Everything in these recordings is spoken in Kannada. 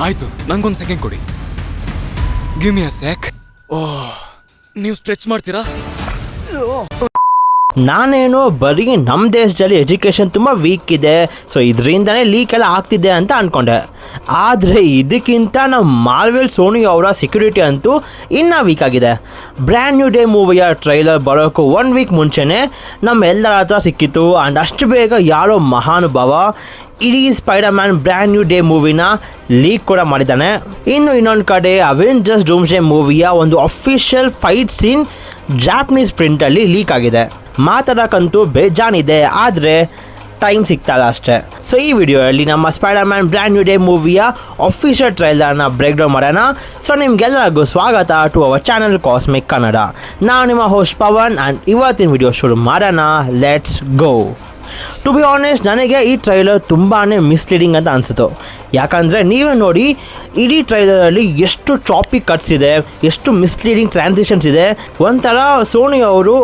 ಆಯ್ತು, ನಂಗೊಂದು ಸೆಕೆಂಡ್ ಕೊಡಿ. ಗಿವ್ ಮಿ ಅ ಸೆಕ್. ನೀವು ಸ್ಟ್ರೆಚ್ ಮಾಡ್ತೀರಾ? ನಾನೇನು ಬರೀ ನಮ್ಮ ದೇಶದಲ್ಲಿ ಎಜುಕೇಷನ್ ತುಂಬ ವೀಕ್ ಇದೆ, ಸೊ ಇದರಿಂದನೇ ಲೀಕ್ ಎಲ್ಲ ಆಗ್ತಿದೆ ಅಂತ ಅಂದ್ಕೊಂಡೆ. ಆದರೆ ಇದಕ್ಕಿಂತ ನಮ್ಮ ಮಾರ್ವೆಲ್ ಸೋನಿ ಅವರ ಸೆಕ್ಯೂರಿಟಿ ಅಂತೂ ಇನ್ನೂ ವೀಕ್ ಆಗಿದೆ. ಬ್ರ್ಯಾಂಡ್ ನ್ಯೂ ಡೇ ಮೂವಿಯ ಟ್ರೈಲರ್ ಬರೋಕ್ಕೂ 1 ವೀಕ್ ಮುಂಚೆನೇ ನಮ್ಮ ಎಲ್ಲರ ಹತ್ರ ಸಿಕ್ಕಿತ್ತು. ಆ್ಯಂಡ್ ಅಷ್ಟು ಬೇಗ ಯಾರೋ ಮಹಾನುಭಾವ ಇಡೀ Spider-Man brand new day ಮೂವಿನ ಲೀಕ್ ಕೂಡ ಮಾಡಿದ್ದಾನೆ. ಇನ್ನೊಂದು ಕಡೆ ಅವೆಂಜರ್ಸ್ ಡೂಮ್ಸ್ಡೇ ಮೂವಿಯ ಒಂದು ಅಫಿಷಿಯಲ್ ಫೈಟ್ ಸೀನ್ ಜಾಪನೀಸ್ ಪ್ರಿಂಟಲ್ಲಿ ಲೀಕ್ ಆಗಿದೆ. ಮಾತಾಡೋಕ್ಕಂತೂ ಬೇಜಾನಿದೆ, ಆದರೆ ಟೈಮ್ ಸಿಗ್ತಾಯಿಲ್ಲ ಅಷ್ಟೇ. ಸೊ ಈ ವಿಡಿಯೋದಲ್ಲಿ ನಮ್ಮ Spider-Man brand new day ಮೂವಿಯ ಅಫಿಷಿಯಲ್ ಟ್ರೈಲರ್ನ ಬ್ರೇಕ್ ಡೌನ್ ಮಾಡೋಣ. ಸೊ ನಿಮಗೆಲ್ಲರಿಗೂ ಸ್ವಾಗತ to our channel Cosmic Kannada. ನಾನು ನಿಮ್ಮ ಹೋಸ್ಟ್ ಪವನ್ ಆ್ಯಂಡ್ ಇವತ್ತಿನ ವಿಡಿಯೋ ಶುರು ಮಾಡೋಣ. Let's go. To be honest, ನನಗೆ ಈ ಟ್ರೈಲರ್ ತುಂಬಾ ಮಿಸ್ಲೀಡಿಂಗ್ ಅಂತ ಅನಿಸಿತು. ಯಾಕಂದರೆ ನೀವೇ ನೋಡಿ, ಇಡೀ ಟ್ರೈಲರಲ್ಲಿ ಎಷ್ಟು ಚಾಪಿಕ್ ಕಟ್ಸ್ ಇದೆ, ಎಷ್ಟು ಮಿಸ್ಲೀಡಿಂಗ್ ಟ್ರಾನ್ಸಿಷನ್ಸ್ ಇದೆ. ಒಂಥರ ಸೋನಿ ಅವರು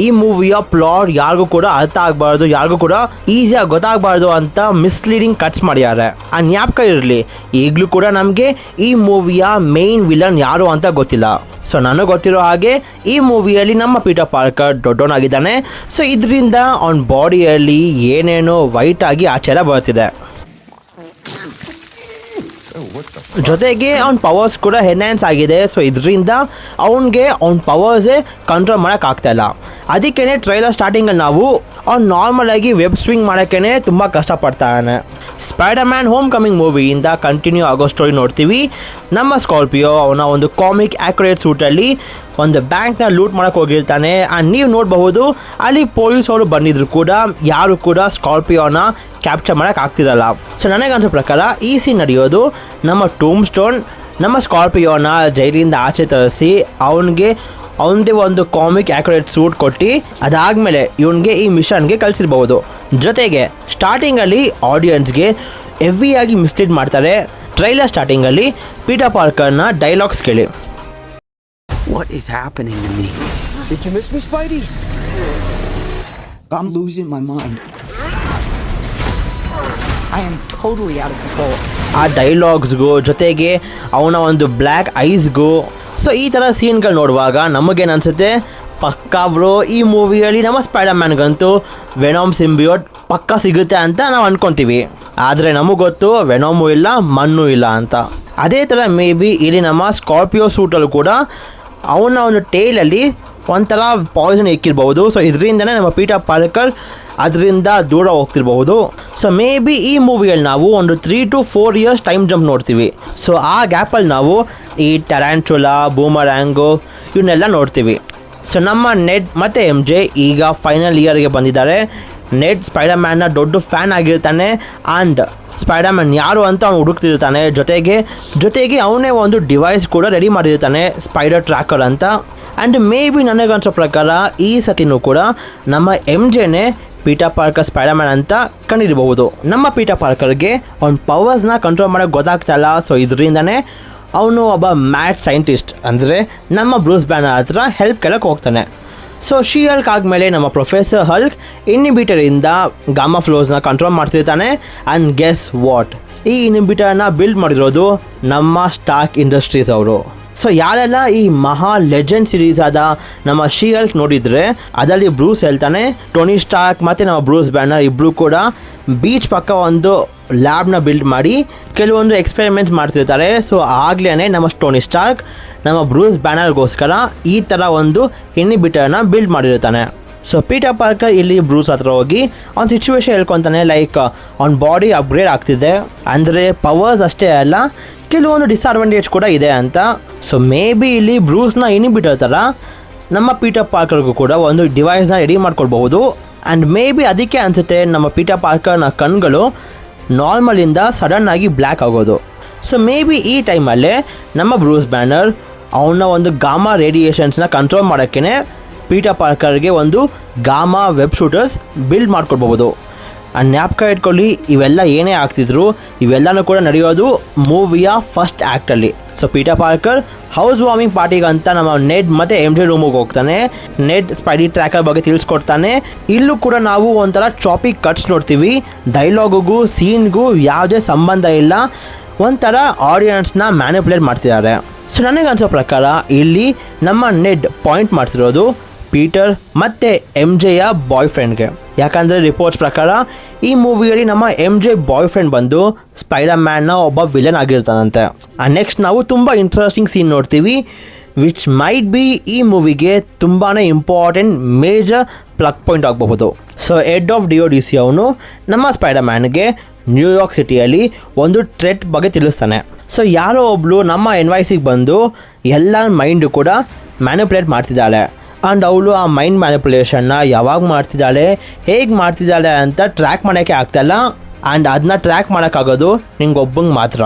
ಈ ಮೂವಿಯ ಪ್ಲಾಟ್ ಯಾರಿಗೂ ಕೂಡ ಅರ್ಥ ಆಗಬಾರ್ದು, ಯಾರಿಗೂ ಕೂಡ ಈಸಿಯಾಗಿ ಗೊತ್ತಾಗಬಾರ್ದು ಅಂತ ಮಿಸ್ಲೀಡಿಂಗ್ ಕಟ್ಸ್ ಮಾಡಿದ್ದಾರೆ. ಆ ಜ್ಞಾಪಕ ಇರಲಿ, ಈಗಲೂ ಕೂಡ ನಮಗೆ ಈ ಮೂವಿಯ ಮೇನ್ ವಿಲನ್ ಯಾರು ಅಂತ ಗೊತ್ತಿಲ್ಲ. ಸೊ ನನಗೆ ಗೊತ್ತಿರೋ ಹಾಗೆ ಈ ಮೂವಿಯಲ್ಲಿ ನಮ್ಮ ಪೀಟರ್ ಪಾರ್ಕರ್ ದೊಡ್ಡವನಾಗಿದ್ದಾನೆ. ಸೊ ಇದರಿಂದ ಅವನ ಬಾಡಿಯಲ್ಲಿ ಏನೇನೋ ವೈಟ್ ಆಗಿ ಆಚೆಲ್ಲ ಬರ್ತಿದೆ. ಜೊತೆಗೆ ಅವನ ಪವರ್ಸ್ ಕೂಡ ಎನ್ಹ್ಯಾನ್ಸ್ ಆಗಿದೆ. ಸೊ ಇದರಿಂದ ಅವನಿಗೆ ಅವನ ಪವರ್ಸೇ ಕಂಟ್ರೋಲ್ ಮಾಡೋಕ್ಕಾಗ್ತಾಯಿಲ್ಲ. ಅದಕ್ಕೇ ಟ್ರೈಲರ್ ಸ್ಟಾರ್ಟಿಂಗಲ್ಲಿ ನಾವು ಅವ್ನು ನಾರ್ಮಲಾಗಿ ವೆಬ್ ಸ್ವಿಂಗ್ ಮಾಡೋಕ್ಕೇ ತುಂಬ ಕಷ್ಟಪಡ್ತಾನೆ. ಸ್ಪೈಡರ್ ಮ್ಯಾನ್ ಹೋಮ್ ಕಮಿಂಗ್ ಮೂವಿಯಿಂದ ಕಂಟಿನ್ಯೂ ಆಗೋ ಸ್ಟೋರಿ ನೋಡ್ತೀವಿ. ನಮ್ಮ ಸ್ಕಾರ್ಪಿಯೋ ಅವನ ಒಂದು ಕಾಮಿಕ್ ಆ್ಯಕ್ಯುರೇಟ್ ಸೂಟಲ್ಲಿ ಒಂದು ಬ್ಯಾಂಕ್ನ ಲೂಟ್ ಮಾಡೋಕ್ಕೆ ಹೋಗಿರ್ತಾನೆ. ಆ್ಯಂಡ್ ನೀವು ನೋಡಬಹುದು, ಅಲ್ಲಿ ಪೊಲೀಸ್ ಅವರು ಬಂದಿದ್ರು ಕೂಡ ಯಾರು ಕೂಡ ಸ್ಕಾರ್ಪಿಯೋನ ಕ್ಯಾಪ್ಚರ್ ಮಾಡೋಕ್ಕೆ ಆಗ್ತಿರಲ್ಲ. ಸೊ ನನಗನ್ಸೋ ಪ್ರಕಾರ ಈ ಸೀನ್ ನಡೆಯೋದು ನಮ್ಮ ಟೂಮ್ ಸ್ಟೋನ್ ನಮ್ಮ ಸ್ಕಾರ್ಪಿಯೋನ ಜೈಲಿಂದ ಆಚೆ ತರಿಸಿ ಅವನಿಗೆ ಒಂದು ಕಾಮಿಕ್ ಆ್ಯಕ್ಯುರೇಟ್ ಸೂಟ್ ಕೊಟ್ಟು ಅದಾದಮೇಲೆ ಇವನಿಗೆ ಈ ಮಿಷನ್ಗೆ ಕಳಿಸಿರ್ಬೋದು. ಜೊತೆಗೆ ಸ್ಟಾರ್ಟಿಂಗಲ್ಲಿ ಆಡಿಯನ್ಸ್ಗೆ ಹೆವಿಯಾಗಿ ಮಿಸ್ಲೀಡ್ ಮಾಡ್ತಾರೆ. ಟ್ರೈಲರ್ ಸ್ಟಾರ್ಟಿಂಗಲ್ಲಿ ಪೀಟರ್ ಪಾರ್ಕರ್ನ ಡೈಲಾಗ್ಸ್ ಕೇಳಿ. What is happening to me? Did you miss me, Spidey? I'm losing my mind. I am totally out of control. ಆ ಡೈಲಾಗ್ಸ್ಗೂ ಜೊತೆಗೆ ಅವನ ಒಂದು ಬ್ಲ್ಯಾಕ್ ಐಸ್ಗೂ. ಸೊ ಈ ಥರ ಸೀನ್ಗಳು ನೋಡುವಾಗ ನಮಗೇನು ಅನಿಸುತ್ತೆ, ಪಕ್ಕಾ ಬ್ರೋ ಈ ಮೂವಿಯಲ್ಲಿ ನಮ್ಮ ಸ್ಪೈಡರ್ ಮ್ಯಾನ್ಗಂತೂ ವೆನಾಮ್ ಸಿಂಬಿಯೋಟ್ ಪಕ್ಕ ಸಿಗುತ್ತೆ ಅಂತ ನಾವು ಅಂದ್ಕೊತೀವಿ. ಆದರೆ ನಮಗೆ ಗೊತ್ತು ವೆನಾಮು ಇಲ್ಲ, ಮಣ್ಣು ಇಲ್ಲ ಅಂತ. ಅದೇ ಥರ ಮೇ ಬಿ ಇಲ್ಲಿ ನಮ್ಮ ಸ್ಕಾರ್ಪಿಯೋ ಸೂಟಲ್ಲೂ ಕೂಡ ಅವನ ಒಂದು ಟೇಲಲ್ಲಿ ಒಂಥರ ಪಾಯ್ಸನ್ ಇಕ್ಕಿರ್ಬೋದು. ಸೊ ಇದರಿಂದನೇ ನಮ್ಮ ಪೀಟರ್ ಪಾರ್ಕರ್ ಅದರಿಂದ ದೂರ ಹೋಗ್ತಿರ್ಬಹುದು. ಸೊ ಮೇ ಬಿ ಈ ಮೂವಿಯಲ್ಲಿ ನಾವು ಒಂದು 3 to 4 years ಟೈಮ್ ಜಂಪ್ ನೋಡ್ತೀವಿ. ಸೊ ಆ ಗ್ಯಾಪಲ್ಲಿ ನಾವು ಈ ಟೆರಾಂಚುಲಾ, ಬೂಮರ್ಯಾಂಗೋ ಇವನ್ನೆಲ್ಲ ನೋಡ್ತೀವಿ. ಸೊ ನಮ್ಮ ನೆಡ್ ಮತ್ತು MJ ಈಗ ಫೈನಲ್ ಇಯರ್ಗೆ ಬಂದಿದ್ದಾರೆ. ನೆಡ್ ಸ್ಪೈಡರ್ ಮ್ಯಾನ್ನ ದೊಡ್ಡ ಫ್ಯಾನ್ ಆಗಿರ್ತಾನೆ. ಆ್ಯಂಡ್ ಸ್ಪೈಡರ್ ಮ್ಯಾನ್ ಯಾರು ಅಂತ ಅವ್ನು ಹುಡುಕ್ತಿರ್ತಾನೆ. ಜೊತೆಗೆ ಅವನೇ ಒಂದು ಡಿವೈಸ್ ಕೂಡ ರೆಡಿ ಮಾಡಿರ್ತಾನೆ, ಸ್ಪೈಡರ್ ಟ್ರ್ಯಾಕರ್ ಅಂತ. ಆ್ಯಂಡ್ ಮೇ ಬಿ ನನಗನ್ಸೋ ಪ್ರಕಾರ ಈ ಸತಿನೂ ಕೂಡ ನಮ್ಮ MJನೇ ಪೀಟರ್ ಪಾರ್ಕರ್ ಸ್ಪೈಡರ್ ಮ್ಯಾನ್ ಅಂತ ಕಂಡಿರಬಹುದು. ನಮ್ಮ ಪೀಟರ್ ಪಾರ್ಕರ್ಗೆ ಅವ್ನ ಪವರ್ಸ್ನ ಕಂಟ್ರೋಲ್ ಮಾಡೋಕ್ಕೆ ಗೊತ್ತಾಗ್ತಾಯಿಲ್ಲ. ಸೊ ಇದರಿಂದನೇ ಅವನು ಒಬ್ಬ ಮ್ಯಾಡ್ ಸೈಂಟಿಸ್ಟ್ ಅಂದರೆ ನಮ್ಮ ಬ್ರೂಸ್ ಬ್ಯಾನರ್ ಹತ್ರ ಹೆಲ್ಪ್ ಕೇಳಕ್ಕೆ ಹೋಗ್ತಾನೆ. ಸೊ ಶಿ ಹಲ್ಕ್ ಆದಮೇಲೆ ನಮ್ಮ ಪ್ರೊಫೆಸರ್ ಹಲ್ಕ್ ಇನ್ಹಿಬಿಟರಿಂದ ಗಾಮಾ ಫ್ಲೋಸ್ನ ಕಂಟ್ರೋಲ್ ಮಾಡ್ತಿರ್ತಾನೆ. ಆ್ಯಂಡ್ ಗೆಸ್ ವಾಟ್, ಈ ಇನ್ಹಿಬಿಟರ್ನ ಬಿಲ್ಡ್ ಮಾಡಿರೋದು ನಮ್ಮ ಸ್ಟಾರ್ಕ್ ಇಂಡಸ್ಟ್ರೀಸ್ ಅವರು. ಸೊ ಯಾರೆಲ್ಲ ಈ ಮಹಾ ಲೆಜೆಂಡ್ ಸೀರೀಸ್ ಆದ ನಮ್ಮ ಶಿ ಹಲ್ಕ್ ನೋಡಿದರೆ ಅದರಲ್ಲಿ ಬ್ರೂಸ್ ಹೇಳ್ತಾನೆ, ಟೋನಿ ಸ್ಟಾರ್ಕ್ ಮತ್ತು ನಮ್ಮ ಬ್ರೂಸ್ ಬ್ಯಾನರ್ ಇಬ್ಬರು ಕೂಡ ಬೀಚ್ ಪಕ್ಕ ಒಂದು ಲ್ಯಾಬ್ನ ಬಿಲ್ಡ್ ಮಾಡಿ ಕೆಲವೊಂದು ಎಕ್ಸ್ಪೆರಿಮೆಂಟ್ಸ್ ಮಾಡ್ತಿರ್ತಾರೆ. ಸೊ ಆಗಲೇ ನಮ್ಮ ಟೋನಿ ಸ್ಟಾರ್ಕ್ ನಮ್ಮ ಬ್ರೂಸ್ ಬ್ಯಾನರ್ಗೋಸ್ಕರ ಈ ಥರ ಒಂದು ಇನ್ಹಿಬಿಟರ್ನ ಬಿಲ್ಡ್ ಮಾಡಿರ್ತಾನೆ. ಸೊ ಪೀಟರ್ ಪಾರ್ಕರ್ ಇಲ್ಲಿ ಬ್ರೂಸ್ ಹತ್ರ ಹೋಗಿ ಅವ್ನ ಸಿಚುವೇಶನ್ ಹೇಳ್ಕೊತಾನೆ, ಲೈಕ್ ಅವ್ನ ಬಾಡಿ ಅಪ್ಗ್ರೇಡ್ ಆಗ್ತಿದೆ, ಅಂದರೆ ಪವರ್ಸ್ ಅಷ್ಟೇ ಅಲ್ಲ ಕೆಲವೊಂದು ಡಿಸ್ಅಡ್ವಾಂಟೇಜ್ ಕೂಡ ಇದೆ ಅಂತ. ಸೊ ಮೇ ಬಿ ಇಲ್ಲಿ ಬ್ರೂಸ್ನ ಇನ್ಹಿಬಿಟರ್ ಥರ ನಮ್ಮ ಪೀಟರ್ ಪಾರ್ಕರ್ಗೂ ಕೂಡ ಒಂದು ಡಿವೈಸ್ನ ರೆಡಿ ಮಾಡ್ಕೊಳ್ಬಹುದು. ಆ್ಯಂಡ್ ಮೇ ಬಿ ಅದಕ್ಕೆ ಅನಿಸುತ್ತೆ ನಮ್ಮ ಪೀಟರ್ ಪಾರ್ಕರ್ನ ಕಣ್ಗಳು ನಾರ್ಮಲಿಂದ ಸಡನ್ನಾಗಿ ಬ್ಲ್ಯಾಕ್ ಆಗೋದು. ಸೊ ಮೇ ಬಿ ಈ ಟೈಮಲ್ಲೇ ನಮ್ಮ ಬ್ರೂಸ್ ಬ್ಯಾನರ್ ಅವನ ಒಂದು ಗಾಮಾ ರೇಡಿಯೇಷನ್ಸ್ನ ಕಂಟ್ರೋಲ್ ಮಾಡೋಕ್ಕೇ ಪೀಟರ್ ಪಾರ್ಕರ್ಗೆ ಒಂದು ಗಾಮಾ ವೆಬ್ ಶೂಟರ್ಸ್ ಬಿಲ್ಡ್ ಮಾಡ್ಕೊಳ್ಬೋದು. ಜ್ಞಾಪಕ ಇಟ್ಕೊಳ್ಳಿ, ಇವೆಲ್ಲ ಏನೇ ಆಗ್ತಿದ್ರು ಇವೆಲ್ಲನೂ ಕೂಡ ನಡೆಯೋದು ಮೂವಿಯ ಫಸ್ಟ್ ಆ್ಯಕ್ಟಲ್ಲಿ. So Peter Parker housewarming ಪಾರ್ಟಿಗಂತ ನಮ್ಮ ನೆಡ್ ಮತ್ತು MJ ರೂಮಿಗೆ ಹೋಗ್ತಾನೆ. ನೆಡ್ ಸ್ಪೈಡಿ ಟ್ರ್ಯಾಕರ್ ಬಗ್ಗೆ ತಿಳಿಸ್ಕೊಡ್ತಾನೆ. ಇಲ್ಲೂ ಕೂಡ ನಾವು ಒಂಥರ ಚಾಪಿಕ್ ಕಟ್ಸ್ ನೋಡ್ತೀವಿ. ಡೈಲಾಗಿಗೂ ಸೀನ್ಗೂ ಯಾವುದೇ ಸಂಬಂಧ ಇಲ್ಲ. ಒಂಥರ ಆಡಿಯನ್ಸ್ನ ಮ್ಯಾನಿಪುಲೇಟ್ ಮಾಡ್ತಿದ್ದಾರೆ. ಸೊ ನನಗೆ ಅನ್ಸೋ ಪ್ರಕಾರ ಇಲ್ಲಿ ನಮ್ಮ ನೆಡ್ ಪಾಯಿಂಟ್ ಮಾಡ್ತಿರೋದು ಪೀಟರ್ ಮತ್ತು MJಯ ಬಾಯ್ ಫ್ರೆಂಡ್ಗೆ. ಯಾಕಂದರೆ ರಿಪೋರ್ಟ್ಸ್ ಪ್ರಕಾರ ಈ ಮೂವಿಯಲ್ಲಿ ನಮ್ಮ MJ ಬಾಯ್ ಫ್ರೆಂಡ್ ಬಂದು ಸ್ಪೈಡರ್ ಮ್ಯಾನ್ನ ಒಬ್ಬ ವಿಲನ್ ಆಗಿರ್ತಾನಂತೆ. ನೆಕ್ಸ್ಟ್ ನಾವು ತುಂಬ ಇಂಟ್ರೆಸ್ಟಿಂಗ್ ಸೀನ್ ನೋಡ್ತೀವಿ ವಿಚ್ ಮೈಟ್ ಬಿ ಈ ಮೂವಿಗೆ ತುಂಬಾ ಇಂಪಾರ್ಟೆಂಟ್ ಮೇಜರ್ ಪ್ಲಗ್ ಪಾಯಿಂಟ್ ಆಗಬಹುದು. ಸೊ ಹೆಡ್ ಆಫ್ DODC ಅವನು ನಮ್ಮ ಸ್ಪೈಡರ್ ಮ್ಯಾನ್ಗೆ ನ್ಯೂಯಾರ್ಕ್ ಸಿಟಿಯಲ್ಲಿ ಒಂದು ಥ್ರೆಟ್ ಬಗ್ಗೆ ತಿಳಿಸ್ತಾನೆ. ಸೊ ಯಾರೋ ಒಬ್ಬಳು ನಮ್ಮ NYCಗೆ ಬಂದು ಎಲ್ಲ ಮೈಂಡು ಕೂಡ ಮ್ಯಾನಿಪುಲೇಟ್ ಮಾಡ್ತಿದ್ದಾಳೆ. ಆ್ಯಂಡ್ ಅವಳು ಆ ಮೈಂಡ್ ಮ್ಯಾನಿಪುಲೇಷನ್ನ ಯಾವಾಗ ಮಾಡ್ತಿದ್ದಾಳೆ, ಹೇಗೆ ಮಾಡ್ತಿದ್ದಾಳೆ ಅಂತ ಟ್ರ್ಯಾಕ್ ಮಾಡೋಕ್ಕೆ ಆಗ್ತಾಯಿಲ್ಲ. ಆ್ಯಂಡ್ ಅದನ್ನ ಟ್ರ್ಯಾಕ್ ಮಾಡೋಕ್ಕಾಗೋದು ನಿಂಗೊಬ್ಬಂಗೆ ಮಾತ್ರ.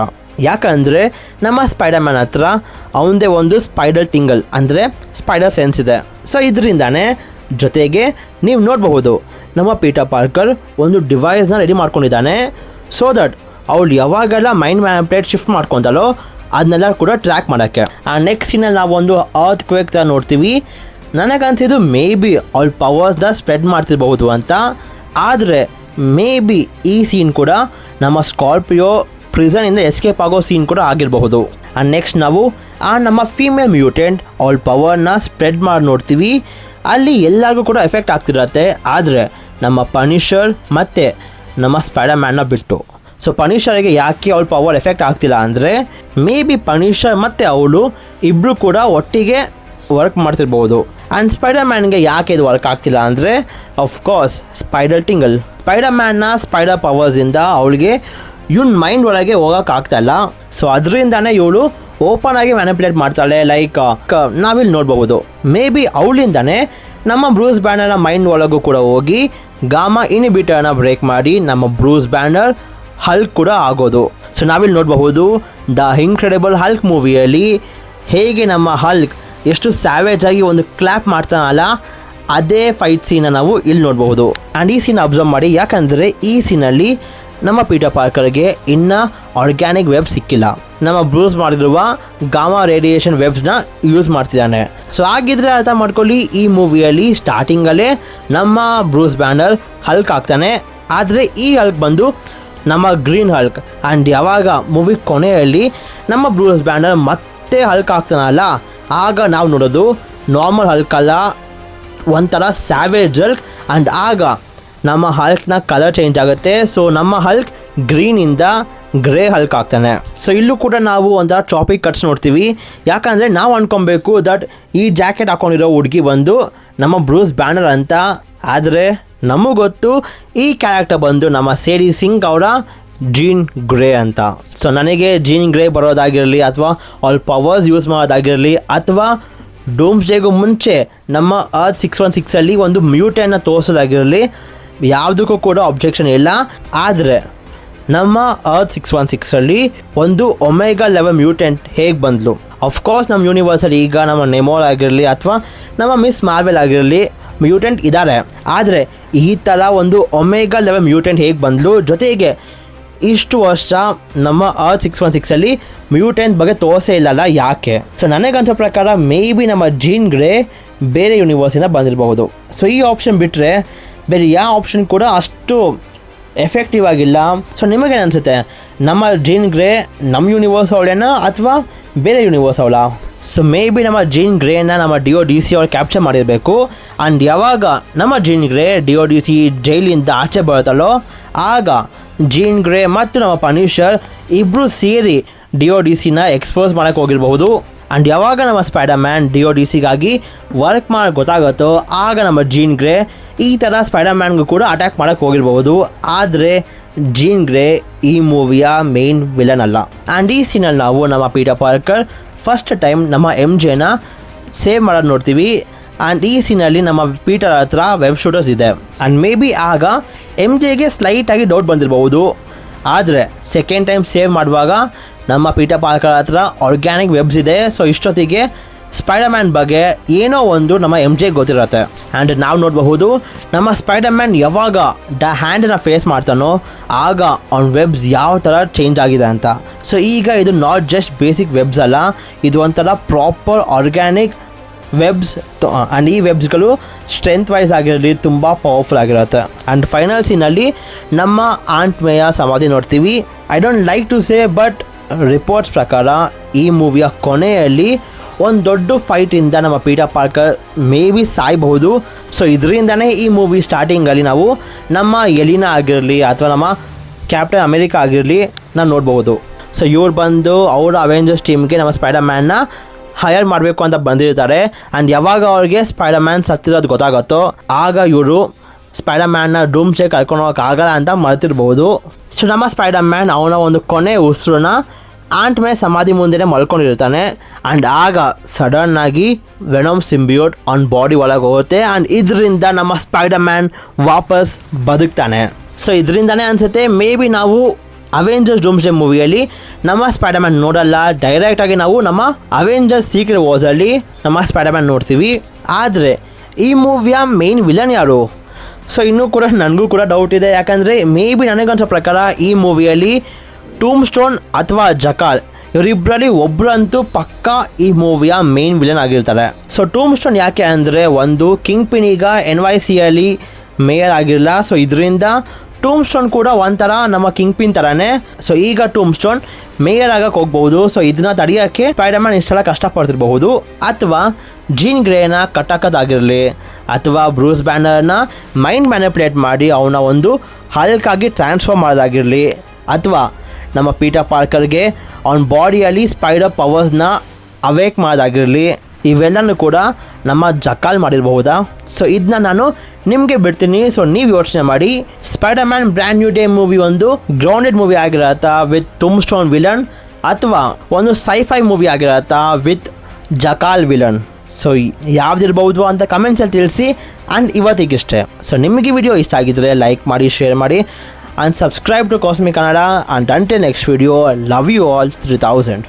ಯಾಕಂದರೆ ನಮ್ಮ ಸ್ಪೈಡರ್ ಮ್ಯಾನ್ ಹತ್ರ ಅವನದೇ ಒಂದು ಸ್ಪೈಡರ್ ಟಿಂಗಲ್ ಅಂದರೆ ಸ್ಪೈಡರ್ ಸೆನ್ಸ್ ಇದೆ. ಸೊ ಇದರಿಂದಾನೇ ಜೊತೆಗೆ ನೀವು ನೋಡಬಹುದು ನಮ್ಮ ಪೀಟರ್ ಪಾರ್ಕರ್ ಒಂದು ಡಿವೈಸ್ನ ರೆಡಿ ಮಾಡ್ಕೊಂಡಿದ್ದಾನೆ. ಸೊ ದಟ್ ಅವಳು ಯಾವಾಗೆಲ್ಲ ಮೈಂಡ್ ಮ್ಯಾನಿಪುಲೇಟ್ ಶಿಫ್ಟ್ ಮಾಡ್ಕೊತಾಳೋ ಅದನ್ನೆಲ್ಲ ಕೂಡ ಟ್ರ್ಯಾಕ್ ಮಾಡೋಕ್ಕೆ. ನೆಕ್ಸ್ಟ್ ಸೀನಲ್ಲಿ ನಾವು ಒಂದು ಅರ್ತ್ ಕ್ವೇಕ್ ಥರ ನೋಡ್ತೀವಿ. ನನಗನ್ಸಿದ್ದು ಮೇ ಬಿ ಅವಳ ಪವರ್ಸ್ನ ಸ್ಪ್ರೆಡ್ ಮಾಡ್ತಿರ್ಬಹುದು ಅಂತ. ಆದರೆ ಮೇ ಬಿ ಈ ಸೀನ್ ಕೂಡ ನಮ್ಮ ಸ್ಕಾರ್ಪಿಯೋ ಪ್ರಿಸನಿಂದ ಎಸ್ಕೇಪ್ ಆಗೋ ಸೀನ್ ಕೂಡ ಆಗಿರಬಹುದು. ಆ್ಯಂಡ್ ನೆಕ್ಸ್ಟ್ ನಾವು ನಮ್ಮ ಫೀಮೇಲ್ ಮ್ಯೂಟೆಂಟ್ ಅವಳ ಪವರ್ನ ಸ್ಪ್ರೆಡ್ ಮಾಡಿ ನೋಡ್ತೀವಿ. ಅಲ್ಲಿ ಎಲ್ಲರಿಗೂ ಕೂಡ ಎಫೆಕ್ಟ್ ಆಗ್ತಿರತ್ತೆ, ಆದರೆ ನಮ್ಮ ಪನಿಷರ್ ಮತ್ತು ನಮ್ಮ ಸ್ಪೈಡರ್ ಮ್ಯಾನ್ನ ಬಿಟ್ಟು. ಸೊ ಪನಿಷರ್ಗೆ ಯಾಕೆ ಅವಳ ಪವರ್ ಎಫೆಕ್ಟ್ ಆಗ್ತಿಲ್ಲ ಅಂದರೆ ಮೇ ಬಿ ಪನಿಷರ್ ಮತ್ತು ಅವಳು ಇಬ್ಬರು ಕೂಡ ಒಟ್ಟಿಗೆ ವರ್ಕ್ ಮಾಡ್ತಿರ್ಬೋದು. ಆ್ಯಂಡ್ ಸ್ಪೈಡರ್ ಮ್ಯಾನ್ಗೆ ಯಾಕೆ ಇದು ವರ್ಕ್ ಆಗ್ತಿಲ್ಲ ಅಂದರೆ ಆಫ್ಕೋರ್ಸ್ ಸ್ಪೈಡರ್ ಟಿಂಗಲ್. ಸ್ಪೈಡರ್ ಮ್ಯಾನ್ನ ಸ್ಪೈಡರ್ ಪವರ್ಸಿಂದ ಅವಳಿಗೆ ಇವನ್ ಮೈಂಡ್ ಒಳಗೆ ಹೋಗೋಕ್ಕಾಗ್ತಾಯಿಲ್ಲ. ಸೊ ಅದರಿಂದಾನೇ ಇವಳು ಓಪನ್ ಆಗಿ ಮ್ಯಾನಿಪುಲೇಟ್ ಮಾಡ್ತಾಳೆ. ಲೈಕ್ ನಾವಿಲ್ಲಿ ನೋಡ್ಬೋದು ಮೇ ಬಿ ಅವಳಿಂದಾನೇ ನಮ್ಮ ಬ್ರೂಸ್ ಬ್ಯಾನರ್ನ ಮೈಂಡ್ ಒಳಗೂ ಕೂಡ ಹೋಗಿ ಗಾಮಾ ಇನಿಬಿಟರ್ನ ಬ್ರೇಕ್ ಮಾಡಿ ನಮ್ಮ ಬ್ರೂಸ್ ಬ್ಯಾನರ್ ಹಲ್ಕ್ ಕೂಡ ಆಗೋದು. ಸೊ ನಾವಿಲ್ಲಿ ನೋಡಬಹುದು ದ ಇನ್ಕ್ರೆಡಿಬಲ್ ಹಲ್ಕ್ ಮೂವಿಯಲ್ಲಿ ಹೇಗೆ ನಮ್ಮ ಹಲ್ಕ್ ಎಷ್ಟು ಸ್ಯಾವೇಜ್ ಆಗಿ ಒಂದು ಕ್ಲ್ಯಾಪ್ ಮಾಡ್ತಾನಲ್ಲ, ಅದೇ ಫೈಟ್ ಸೀನ ನಾವು ಇಲ್ಲಿ ನೋಡಬಹುದು. ಆ್ಯಂಡ್ ಈ ಸೀನ್ ಅಬ್ಸರ್ವ್ ಮಾಡಿ, ಯಾಕಂದರೆ ಈ ಸೀನಲ್ಲಿ ನಮ್ಮ ಪೀಟರ್ ಪಾರ್ಕರ್ಗೆ ಇನ್ನೂ ಆರ್ಗ್ಯಾನಿಕ್ ವೆಬ್ ಸಿಕ್ಕಿಲ್ಲ. ನಮ್ಮ ಬ್ರೂಸ್ ಮಾಡಿರುವ ಗಾಮಾ ರೇಡಿಯೇಷನ್ ವೆಬ್ಸ್ನ ಯೂಸ್ ಮಾಡ್ತಿದ್ದಾನೆ. ಸೊ ಹಾಗಿದ್ರೆ ಅರ್ಥ ಮಾಡ್ಕೊಳ್ಳಿ, ಈ ಮೂವಿಯಲ್ಲಿ ಸ್ಟಾರ್ಟಿಂಗಲ್ಲೇ ನಮ್ಮ ಬ್ರೂಸ್ ಬ್ಯಾನರ್ ಹಲ್ಕ್ ಆಗ್ತಾನೆ. ಆದರೆ ಈ ಹಲ್ಕ್ ಬಂದು ನಮ್ಮ ಗ್ರೀನ್ ಹಲ್ಕ್. ಆ್ಯಂಡ್ ಯಾವಾಗ ಮೂವಿ ಕೊನೆಯಲ್ಲಿ ನಮ್ಮ ಬ್ರೂಸ್ ಬ್ಯಾನರ್ ಮತ್ತೆ ಹಲ್ಕ್ ಆಗ್ತಾನಲ್ಲ, ಆಗ ನಾವು ನೋಡೋದು ನಾರ್ಮಲ್ ಹಲ್ಕ್ ಅಲ್ಲ, ಒಂಥರ ಸ್ಯಾವೇಜ್ ಹಲ್ಕ್. ಆ್ಯಂಡ್ ಆಗ ನಮ್ಮ ಹಲ್ಕ್ನ ಕಲರ್ ಚೇಂಜ್ ಆಗುತ್ತೆ. ಸೊ ನಮ್ಮ ಹಲ್ಕ್ ಗ್ರೀನಿಂದ ಗ್ರೇ ಹಲ್ಕ್ ಆಗ್ತಾನೆ. ಸೊ ಇಲ್ಲೂ ಕೂಡ ನಾವು ಒಂಥರ ಚಾಪಿಕ್ ಕಟ್ಸ್ ನೋಡ್ತೀವಿ. ಯಾಕಂದರೆ ನಾವು ಅಂದ್ಕೊಬೇಕು ದಟ್ ಈ ಜಾಕೆಟ್ ಹಾಕೊಂಡಿರೋ ಹುಡುಗಿ ಬಂದು ನಮ್ಮ ಬ್ರೂಸ್ ಬ್ಯಾನರ್ ಅಂತ. ಆದರೆ ನಮಗೆ ಗೊತ್ತು ಈ ಕ್ಯಾರೆಕ್ಟರ್ ಬಂದು ನಮ್ಮ ಸೇಡಿ ಸಿಂಗ್ ಅವರ ಜೀನ್ ಗ್ರೇ ಅಂತ. ಸೊ ನನಗೆ ಜೀನ್ ಗ್ರೇ ಬರೋದಾಗಿರಲಿ ಅಥವಾ ಅವಳ ಪವರ್ಸ್ ಯೂಸ್ ಮಾಡೋದಾಗಿರಲಿ ಅಥವಾ ಡೂಮ್ಸ್ಡೇಗೂ ಮುಂಚೆ ನಮ್ಮ ಅರ್ತ್ 616ಅಲ್ಲಿ ಒಂದು ಮ್ಯೂಟೆಂಟ್ನ ತೋರಿಸೋದಾಗಿರಲಿ, ಯಾವುದಕ್ಕೂ ಕೂಡ ಅಬ್ಜೆಕ್ಷನ್ ಇಲ್ಲ. ಆದರೆ ನಮ್ಮ ಅರ್ತ್ 616ಅಲ್ಲಿ ಒಂದು ಒಮೆಗಾ ಲೆವೆಲ್ ಮ್ಯೂಟೆಂಟ್ ಹೇಗೆ ಬಂದಳು? ಅಫ್ಕೋರ್ಸ್ ನಮ್ಮ ಯೂನಿವರ್ಸಲ್ಲಿ ಈಗ ನಮ್ಮ ನೆಮೋಲ್ ಆಗಿರಲಿ ಅಥವಾ ನಮ್ಮ ಮಿಸ್ ಮಾರ್ವೆಲ್ ಆಗಿರಲಿ ಮ್ಯೂಟೆಂಟ್ ಇದ್ದಾರೆ. ಆದರೆ ಈ ಥರ ಒಂದು ಒಮೆಗಾ ಲೆವೆಲ್ ಮ್ಯೂಟೆಂಟ್ ಹೇಗೆ ಬಂದಳು? ಜೊತೆಗೆ ಇಷ್ಟು ವರ್ಷ ನಮ್ಮ ಅರ್ತ್ 616ಅಲ್ಲಿ ಮ್ಯೂಟೆಂಟ್ ಬಗ್ಗೆ ತೋರಿಸೇ ಇಲ್ಲಲ್ಲ, ಯಾಕೆ? ಸೊ ನನಗನ್ಸೋ ಪ್ರಕಾರ ಮೇ ಬಿ ನಮ್ಮ ಜೀನ್ ಗ್ರೇ ಬೇರೆ ಯೂನಿವರ್ಸಿಂದ ಬಂದಿರಬಹುದು. ಸೊ ಈ ಆಪ್ಷನ್ ಬಿಟ್ಟರೆ ಬೇರೆ ಯಾವ ಆಪ್ಷನ್ ಕೂಡ ಅಷ್ಟು ಎಫೆಕ್ಟಿವ್ ಆಗಿಲ್ಲ. ಸೊ ನಿಮಗೇನು ಅನಿಸುತ್ತೆ, ನಮ್ಮ ಜೀನ್ ಗ್ರೇ ನಮ್ಮ ಯೂನಿವರ್ಸ್ ಅವಳೇನಾ ಅಥವಾ ಬೇರೆ ಯೂನಿವರ್ಸ್ ಅವಳ? ಸೊ ಮೇ ಬಿ ನಮ್ಮ ಜೀನ್ ಗ್ರೇನ ನಮ್ಮ DODC ಅವ್ರು ಕ್ಯಾಪ್ಚರ್ ಮಾಡಿರಬೇಕು. ಆ್ಯಂಡ್ ಯಾವಾಗ ನಮ್ಮ ಜೀನ್ ಗ್ರೇ DODC ಜೈಲಿಂದ ಆಚೆ ಬರುತ್ತಲ್ಲೋ, ಆಗ ಜೀನ್ ಗ್ರೇ ಮತ್ತು ನಮ್ಮ ಪನಿಷರ್ ಇಬ್ಬರು ಸೇರಿ DODCನ ಎಕ್ಸ್ಪೋಸ್ ಮಾಡೋಕ್ಕೆ ಹೋಗಿರಬಹುದು. ಆ್ಯಂಡ್ ಯಾವಾಗ ನಮ್ಮ ಸ್ಪೈಡರ್ ಮ್ಯಾನ್ DODCಗಾಗಿ ವರ್ಕ್ ಮಾಡಿ ಗೊತ್ತಾಗುತ್ತೋ, ಆಗ ನಮ್ಮ ಜೀನ್ ಗ್ರೇ ಈ ಥರ ಸ್ಪೈಡರ್ ಮ್ಯಾನ್ಗೂ ಕೂಡ ಅಟ್ಯಾಕ್ ಮಾಡೋಕ್ಕೆ ಹೋಗಿರ್ಬೋದು. ಆದರೆ ಜೀನ್ ಗ್ರೇ ಈ ಮೂವಿಯ ಮೇನ್ ವಿಲನ್ ಅಲ್ಲ. ಆ್ಯಂಡ್ ಈ ಸೀನಲ್ಲಿ ನಾವು ನಮ್ಮ ಪೀಟರ್ ಪಾರ್ಕರ್ ಫಸ್ಟ್ ಟೈಮ್ ನಮ್ಮ MJನ ಸೇವ್ ಮಾಡೋದು ನೋಡ್ತೀವಿ. ಆ್ಯಂಡ್ ಈ ಸೀನಲ್ಲಿ ನಮ್ಮ ಪೀಟರ್ ಹತ್ರ ವೆಬ್ ಶೂಟರ್ಸ್ ಇದೆ. ಆ್ಯಂಡ್ ಮೇ ಬಿ ಆಗ MJಗೆ ಸ್ಲೈಟಾಗಿ ಡೌಟ್ ಬಂದಿರಬಹುದು. ಆದರೆ ಸೆಕೆಂಡ್ ಟೈಮ್ ಸೇವ್ ಮಾಡುವಾಗ ನಮ್ಮ ಪೀಟರ್ ಪಾರ್ಕರ್ ಹತ್ರ ಆರ್ಗ್ಯಾನಿಕ್ ವೆಬ್ಸ್ ಇದೆ. ಸೊ ಇಷ್ಟೊತ್ತಿಗೆ ಸ್ಪೈಡರ್ ಮ್ಯಾನ್ ಬಗ್ಗೆ ಏನೋ ಒಂದು ನಮ್ಮ MJಗೆ ಗೊತ್ತಿರುತ್ತೆ. ಆ್ಯಂಡ್ ನಾವು ನೋಡಬಹುದು ನಮ್ಮ ಸ್ಪೈಡರ್ ಮ್ಯಾನ್ ಯಾವಾಗ ದ ಹ್ಯಾಂಡನ್ನ ಫೇಸ್ ಮಾಡ್ತಾನೋ ಆಗ ಅವ್ನ ವೆಬ್ಸ್ ಯಾವ ಥರ ಚೇಂಜ್ ಆಗಿದೆ ಅಂತ. ಸೊ ಈಗ ಇದು ನಾಟ್ ಜಸ್ಟ್ ಬೇಸಿಕ್ ವೆಬ್ಸ್ ಅಲ್ಲ, ಇದು ಒಂಥರ ಪ್ರಾಪರ್ ಆರ್ಗ್ಯಾನಿಕ್ ವೆಬ್ಸ್. ಆ್ಯಂಡ್ ಈ ವೆಬ್ಸ್ಗಳು ಸ್ಟ್ರೆಂತ್ ವೈಸ್ ಆಗಿರಲಿ ತುಂಬ ಪವರ್ಫುಲ್ ಆಗಿರುತ್ತೆ. ಆ್ಯಂಡ್ ಫೈನಲ್ ಸೀನಲ್ಲಿ ನಮ್ಮ ಆಂಟ್ ಮೇಯ ಸಮಾಧಿ ನೋಡ್ತೀವಿ. I don't like to say, but reports ಪ್ರಕಾರ ಈ ಮೂವಿಯ ಕೊನೆಯಲ್ಲಿ ಒಂದು ದೊಡ್ಡ ಫೈಟಿಂದ ನಮ್ಮ ಪೀಟರ್ ಪಾರ್ಕರ್ ಮೇ ಬಿ ಸಾಯ್ಬಹುದು. ಸೊ ಇದರಿಂದನೇ ಈ ಮೂವಿ ಸ್ಟಾರ್ಟಿಂಗಲ್ಲಿ ನಾವು ನಮ್ಮ ಎಲಿನಾ ಆಗಿರಲಿ ಅಥವಾ ನಮ್ಮ ಕ್ಯಾಪ್ಟನ್ ಅಮೆರಿಕಾ ಆಗಿರಲಿ ನಾವು ನೋಡ್ಬೋದು. ಸೊ ಇವ್ರು ಬಂದು ಅವರ ಅವೆಂಜರ್ಸ್ ಟೀಮ್ಗೆ ನಮ್ಮ ಸ್ಪೈಡರ್ ಮ್ಯಾನ್ನ ಹೈಯರ್ ಮಾಡಬೇಕು ಅಂತ ಬಂದಿರ್ತಾರೆ. ಆ್ಯಂಡ್ ಯಾವಾಗ ಅವ್ರಿಗೆ ಸ್ಪೈಡರ್ ಮ್ಯಾನ್ ಸತ್ತಿರೋದು ಗೊತ್ತಾಗುತ್ತೋ ಆಗ ಇವರು ಸ್ಪೈಡರ್ ಮ್ಯಾನ್ನ ಡೂಮ್ಸ್ಡೇ ಕರ್ಕೊಂಡು ಹೋಗೋಕ್ಕಾಗಲ್ಲ ಅಂತ ಮರ್ತಿರ್ಬೋದು. ಸೊ ನಮ್ಮ ಸ್ಪೈಡರ್ ಮ್ಯಾನ್ ಅವನ ಒಂದು ಕೊನೆ ಉಸಿರನ್ನ ಆಂಟ್ ಮೇ ಸಮಾಧಿ ಮುಂದೆನೇ ಮಲ್ಕೊಂಡಿರ್ತಾನೆ. ಆ್ಯಂಡ್ ಆಗ ಸಡನ್ನಾಗಿ ವೆನಮ್ ಸಿಂಬಿಯೋಟ್ ಅವ್ನ ಬಾಡಿ ಒಳಗೆ ಹೋಗುತ್ತೆ. ಆ್ಯಂಡ್ ಇದರಿಂದ ನಮ್ಮ ಸ್ಪೈಡರ್ ಮ್ಯಾನ್ ವಾಪಸ್ ಬದುಕ್ತಾನೆ. ಸೊ ಇದರಿಂದನೇ ಅನಿಸುತ್ತೆ ಮೇ ಬಿ ನಾವು ಅವೆಂಜರ್ಸ್ ಡೂಮ್ಸ್ಡೇ ಮೂವಿಯಲ್ಲಿ ನಮ್ಮ ಸ್ಪೈಡರ್ ಮ್ಯಾನ್ ನೋಡಲ್ಲ, ಡೈರೆಕ್ಟಾಗಿ ನಾವು ನಮ್ಮ ಅವೆಂಜರ್ಸ್ ಸೀಕ್ರೆಟ್ ವಾರ್ಸಲ್ಲಿ ನಮ್ಮ ಸ್ಪೈಡರ್ ಮ್ಯಾನ್ ನೋಡ್ತೀವಿ. ಆದರೆ ಈ ಮೂವಿಯ ಮೇನ್ ವಿಲನ್ ಯಾರು? ಸೊ ಇನ್ನೂ ಕೂಡ ನನಗೂ ಕೂಡ ಡೌಟ್ ಇದೆ. ಯಾಕಂದರೆ ಮೇ ಬಿ ನನಗನ್ಸೋ ಪ್ರಕಾರ ಈ ಮೂವಿಯಲ್ಲಿ ಟೂಮ್ ಸ್ಟೋನ್ ಅಥವಾ ಜಕಾಲ್ ಇವರಿಬ್ಬರಲ್ಲಿ ಒಬ್ಬರಂತೂ ಪಕ್ಕಾ ಈ ಮೂವಿಯ ಮೇನ್ ವಿಲನ್ ಆಗಿರ್ತಾರೆ. ಸೊ ಟೂಮ್ ಸ್ಟೋನ್ ಯಾಕೆ ಅಂದರೆ ಒಂದು ಕಿಂಗ್ ಪಿನ್ ಈಗ NYCಯಲ್ಲಿ ಮೇಯರ್ ಆಗಿರಲ್ಲ. ಸೊ ಇದರಿಂದ ಟೂಮ್ ಸ್ಟೋನ್ ಕೂಡ ಒಂಥರ ನಮ್ಮ ಕಿಂಗ್ ಪಿನ್ ಥರನೇ. ಸೊ ಈಗ ಟೂಮ್ ಸ್ಟೋನ್ ಮೇಯರ್ ಆಗಕ್ಕೆ ಹೋಗ್ಬಹುದು. ಸೊ ಇದನ್ನ ತಡೆಯೋಕ್ಕೆ ಸ್ಪೈಡರ್ ಮ್ಯಾನ್ ಇಷ್ಟೆಲ್ಲ ಕಷ್ಟಪಡ್ತಿರಬಹುದು. ಅಥವಾ ಜೀನ್ ಗ್ರೇನ ಕಟ್ಟೋದಾಗಿರಲಿ, ಅಥವಾ ಬ್ರೂಸ್ ಬ್ಯಾನರ್ನ ಮೈಂಡ್ ಮ್ಯಾನಿಪುಲೇಟ್ ಮಾಡಿ ಅವನ ಒಂದು ಹಲ್ಕಾಗಿ ಟ್ರಾನ್ಸ್ಫಾರ್ಮ್ ಮಾಡೋದಾಗಿರಲಿ, ಅಥವಾ ನಮ್ಮ ಪೀಟರ್ ಪಾರ್ಕರ್ಗೆ ಅವನ ಬಾಡಿಯಲ್ಲಿ ಸ್ಪೈಡರ್ ಪವರ್ಸ್ನ ಅವೇಕ್ ಮಾಡೋದಾಗಿರಲಿ, ಇವೆಲ್ಲನೂ ಕೂಡ ನಮ್ಮ ಜಕಾಲ್ ಮಾಡಿರಬಹುದಾ? ಸೊ ಇದನ್ನ ನಾನು ನಿಮಗೆ ಬಿಡ್ತೀನಿ. ಸೊ ನೀವು ಯೋಚನೆ ಮಾಡಿ, Spider-Man brand new day movie ಒಂದು ಗ್ರೌಂಡೆಡ್ ಮೂವಿ ಆಗಿರತ್ತಾ ವಿತ್ ಟೂಮ್ ಸ್ಟೋನ್ ವಿಲನ್, ಅಥವಾ ಒಂದು ಸೈಫೈ ಮೂವಿ ಆಗಿರತ್ತಾ ವಿತ್ ಜಕಾಲ್ ವಿಲನ್? ಸೊ ಯಾವ್ದಿರ್ಬೋದು ಅಂತ ಕಮೆಂಟ್ಸಲ್ಲಿ ತಿಳಿಸಿ. ಆ್ಯಂಡ್ ಇವತ್ತಿಗಿಷ್ಟೇ. ಸೊ ನಿಮಗೆ ವಿಡಿಯೋ ಇಷ್ಟ ಆಗಿದ್ದರೆ ಲೈಕ್ ಮಾಡಿ, ಶೇರ್ ಮಾಡಿ, and subscribe to Cosmic Kannada. And until next video, love you all 3000.